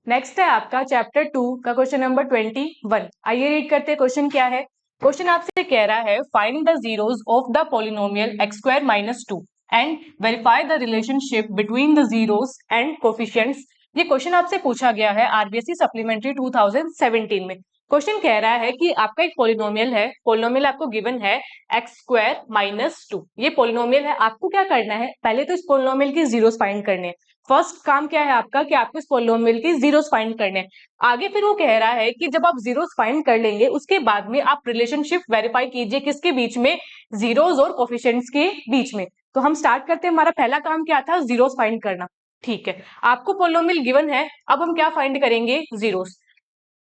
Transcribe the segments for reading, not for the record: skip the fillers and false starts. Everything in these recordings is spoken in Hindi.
नेक्स्ट है आपका चैप्टर 2 का क्वेश्चन नंबर 21। आइए रीड करते हैं क्वेश्चन क्या है। क्वेश्चन आपसे कह रहा है find the zeros of the polynomial x square minus 2 and verify the relationship between the zeros and coefficients. ये क्वेश्चन आपसे पूछा गया है आरबीएसई सप्लीमेंट्री 2017 में। क्वेश्चन कह रहा है कि आपका एक पॉलिनोमियल है, पॉलिनोमियल आपको गिवन है x स्क्वायर माइनस 2। ये पॉलिनोमियल है, आपको क्या करना है, पहले तो इस पॉलिनोमियल की जीरोस फाइंड करने हैं। फर्स्ट काम क्या है आपका कि आपको इस पॉलिनोमियल की जीरोस फाइंड करने हैं। आगे फिर वो कह रहा है कि जब आप जीरोस फाइंड कर लेंगे उसके बाद में आप रिलेशनशिप वेरीफाई कीजिए किसके बीच में, जीरोस और कोफिशिएंट्स के बीच में। तो हम स्टार्ट करते हैं। हमारा पहला काम क्या था, जीरोस फाइंड करना। ठीक है, आपको पॉलिनोमियल गिवन है, अब हम क्या फाइंड करेंगे, जीरोस।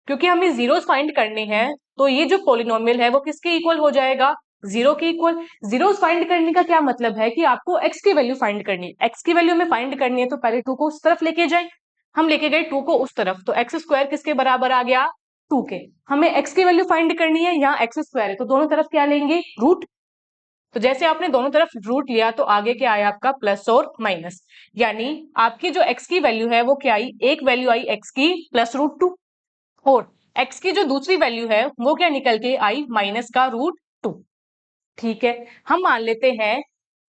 क्योंकि हमें जीरोस फाइंड करने हैं तो ये जो पॉलिनोमियल है वो किसके इक्वल हो जाएगा, जीरो के इक्वल। जीरोस फाइंड करने का क्या मतलब है कि आपको x की वैल्यू फाइंड करनी है। x की वैल्यू में फाइंड करनी है तो पहले 2 को उस तरफ लेके जाए। हम लेके गए 2 को उस तरफ, तो एक्स स्क्वायर किसके बराबर आ गया, 2 के। हमें x की वैल्यू फाइंड करनी है, यहाँ एक्स स्क्वायर है तो दोनों तरफ क्या लेंगे, रूट। तो जैसे आपने दोनों तरफ रूट लिया तो आगे क्या आया आपका, प्लस और माइनस। यानी आपकी जो x की वैल्यू है वो क्या आई, एक वैल्यू आई x की प्लस रूट 2, और x की जो दूसरी वैल्यू है वो क्या निकल के आई, माइनस का रूट 2। ठीक है, हम मान लेते हैं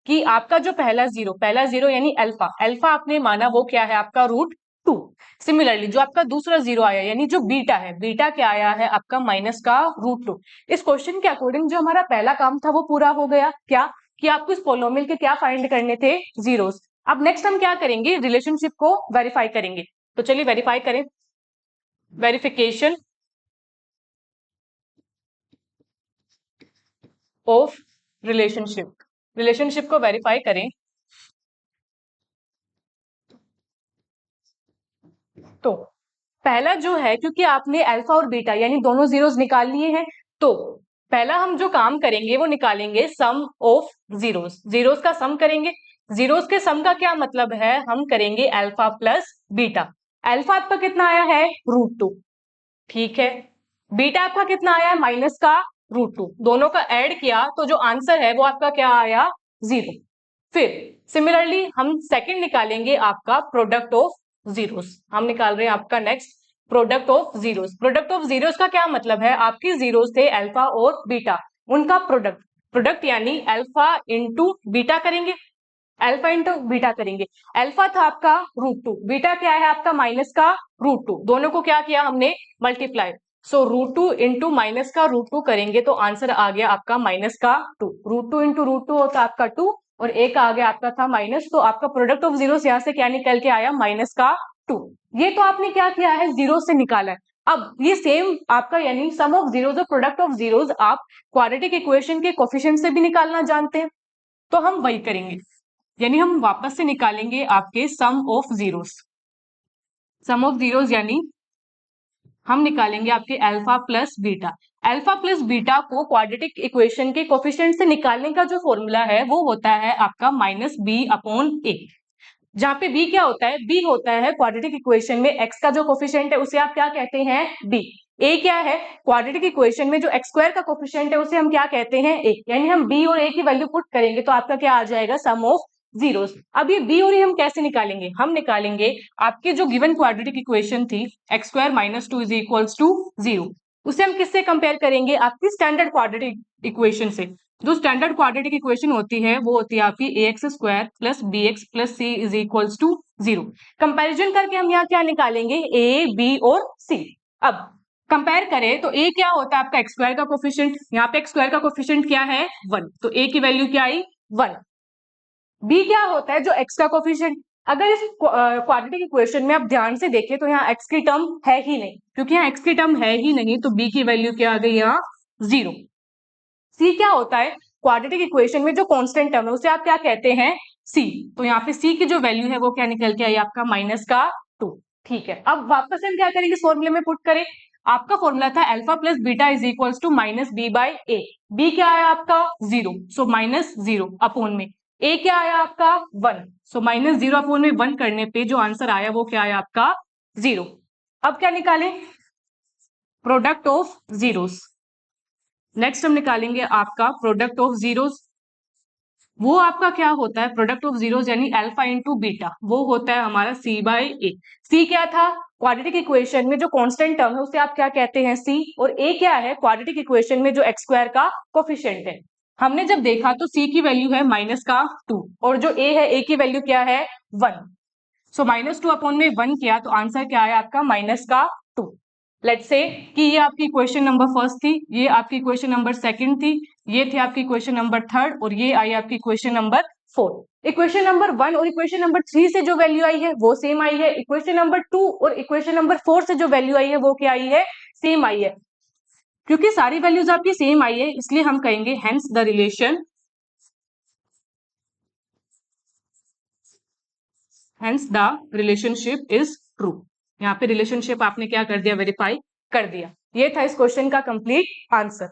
कि आपका जो पहला जीरो यानी अल्फा, अल्फा आपने माना वो क्या है आपका, रूट 2। सिमिलरली जो आपका दूसरा जीरो आया यानी जो बीटा है, बीटा क्या आया है आपका, माइनस का रूट 2। इस क्वेश्चन के अकॉर्डिंग जो हमारा पहला काम था वो पूरा हो गया। क्या कि आपको इस पॉलिनोमियल के क्या फाइंड करने थे, जीरोस। अब नेक्स्ट हम क्या करेंगे, रिलेशनशिप को वेरीफाई करेंगे। तो चलिए वेरीफाई करें, वेरिफिकेशन ऑफ रिलेशनशिप, रिलेशनशिप को वेरीफाई करें। तो पहला जो है, क्योंकि आपने अल्फा और बीटा यानी दोनों जीरोस निकाल लिए हैं, तो पहला हम जो काम करेंगे वो निकालेंगे सम ऑफ जीरोस, जीरोस का सम करेंगे। जीरोस के सम का क्या मतलब है, हम करेंगे अल्फा प्लस बीटा। अल्फा आपका कितना आया है, रूट 2। ठीक है, बीटा आपका कितना आया है, माइनस का रूट 2। दोनों का ऐड किया तो जो आंसर है वो आपका क्या आया, जीरो। फिर सिमिलरली हम सेकंड निकालेंगे आपका प्रोडक्ट ऑफ जीरोस। हम निकाल रहे हैं आपका next product of zeros. Product of zeros का क्या मतलब है, आपकी जीरोस थे अल्फा और बीटा, उनका प्रोडक्ट, प्रोडक्ट यानी अल्फा इंटू बीटा करेंगे, अल्फा इंटू बीटा करेंगे। अल्फा था आपका रूट 2, बीटा क्या है आपका, माइनस का रूट 2। दोनों को क्या किया हमने, multiply. So root 2 into minus का रूट 2 करेंगे तो आंसर आ गया आपका माइनस का 2। रूट 2 इंटू रूट 2 होता आपका 2 और एक आ गया आपका था माइनस, तो आपका प्रोडक्ट ऑफ जीरो यहाँ से क्या निकल के आया, माइनस का 2। ये तो आपने क्या किया है, जीरो से निकाला है। अब ये सेम आपका यानी सम ऑफ जीरोस और प्रोडक्ट ऑफ जीरोस आप क्वाड्रेटिक इक्वेशन के कोफिशिएंट से भी निकालना जानते हैं, तो हम वही करेंगे। यानी हम वापस से निकालेंगे आपके sum of zeros. Sum of zeros यानी हम निकालेंगे आपके alpha plus beta. Alpha plus beta को क्वाड्रेटिक इक्वेशन के कोफिशिएंट से निकालने का जो फॉर्मूला है वो होता है आपका माइनस बी अपॉन ए। जहां पे बी क्या होता है, बी होता है क्वाड्रेटिक इक्वेशन में एक्स का जो कोफिशिएंट है उसे आप क्या कहते हैं, बी। ए क्या है, क्वाड्रेटिक इक्वेशन में जो एक्स स्क्वायर का कोफिशिएंट है उसे हम क्या कहते हैं, ए। यानी हम बी और ए की वैल्यू पुट करेंगे तो आपका क्या आ जाएगा, सम ऑफ जीरोस। अब ये बी और ए हम कैसे निकालेंगे, हम निकालेंगे आपके जो गिवन क्वाड्रेटिक इक्वेशन थी x square minus 2 is equals to 0, उसे हम किससे कंपेयर करेंगे, आपकी स्टैंडर्ड क्वाड्रेटिक इक्वेशन से। जो स्टैंडर्ड क्वाड्रेटिक इक्वेशन होती है वो होती है आपकी a x square plus b x plus c is equals to 0। Comparison करके हम यहाँ क्या निकालेंगे, ए बी और सी। अब कंपेयर करें तो ए क्या होता है आपका, एक्स स्क्वायर का कोफिशिएंट, यहाँ पे एक्स स्क्वायर का कोफिशिएंट क्या है, 1, तो ए की वैल्यू क्या आई, 1। बी क्या होता है, जो एक्स का कोफिशिएंट। अगर इस क्वाड्रेटिक इक्वेशन में आप ध्यान से देखें तो यहाँ एक्स की टर्म है ही नहीं, क्योंकि यहाँ एक्स की टर्म है ही नहीं तो बी की वैल्यू क्या आ गई, यहाँ 0। सी क्या होता है, क्वाड्रेटिक इक्वेशन में जो कांस्टेंट टर्म है उसे आप क्या कहते हैं, सी। तो यहाँ पे सी की जो वैल्यू है वो क्या निकल के आई आपका, माइनस का 2। ठीक है, अब वापस हम क्या करेंगे, इस फॉर्मूले में पुट करें। आपका फॉर्मूला था alpha plus beta is equals to minus B by A. B क्या आया आपका, 0, सो माइनस 0 अपॉन में ए क्या आया आपका, 1, सो माइनस 0 अपॉन में 1 करने पे जो आंसर आया वो क्या आया आपका, 0। अब क्या निकालें, प्रोडक्ट ऑफ जीरोस। नेक्स्ट हम निकालेंगे आपका प्रोडक्ट ऑफ जीरोस। वो आपका क्या होता है, प्रोडक्ट ऑफ जीरोस यानी अल्फा इंटू बीटा, वो होता है हमारा सी बाई ए। सी क्या था, क्वाड्रेटिक इक्वेशन में जो कांस्टेंट टर्म है उसे आप क्या कहते हैं, सी। और ए क्या है, क्वाड्रेटिक इक्वेशन में जो एक्स स्क्वायर का कोफिशिएंट है। हमने जब देखा तो सी की वैल्यू है -2 और जो ए है, ए की वैल्यू क्या है 1। सो -2 अपॉन में 1 किया तो आंसर क्या आया आपका -2। लेट्स से कि ये आपकी क्वेश्चन नंबर फर्स्ट थी, ये आपकी क्वेश्चन नंबर सेकंड थी, ये थी आपकी क्वेश्चन नंबर थर्ड और ये आई आपकी question number fourth. Equation number 1 और इक्वेशन नंबर 3 से जो वैल्यू आई है वो सेम आई है। इक्वेशन नंबर 2 और इक्वेशन नंबर 4 से जो वैल्यू आई है वो क्या आई है, सेम आई है। क्योंकि सारी वैल्यूज आपकी सेम आई है इसलिए हम कहेंगे hence the relation, hence the relationship is true. यहाँ पे रिलेशनशिप आपने क्या कर दिया, वेरीफाई कर दिया। ये था इस क्वेश्चन का कंप्लीट आंसर।